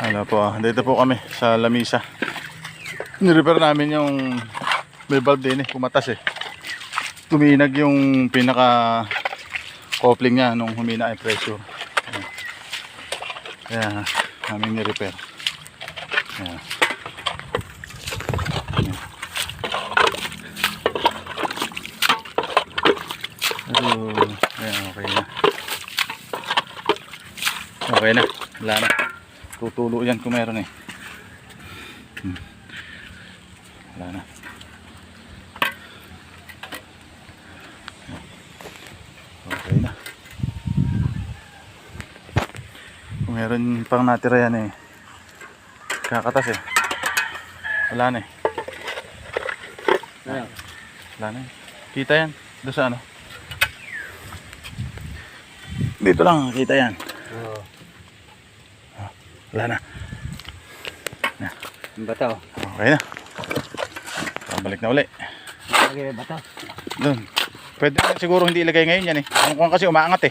Ano po, dito po kami sa lamisa. Nirepair namin yung may valve din pumatas Tuminag yung pinaka coupling niya nung humina yung pressure. Kaya namin nirepair. Ayan. Ayan, okay na. Okay na, wala na. Tutulo yan kung meron Wala na. Okay na. Kung meron pang natira yan kakatas wala na wala na kita yan doon sa ano dito lang kita yan. Wala na. Yung bato. Okay na. Balik na uli. Lagay yung bato. Doon. Pwede siguro hindi ilagay ngayon yan Ang kuwan kasi umaangat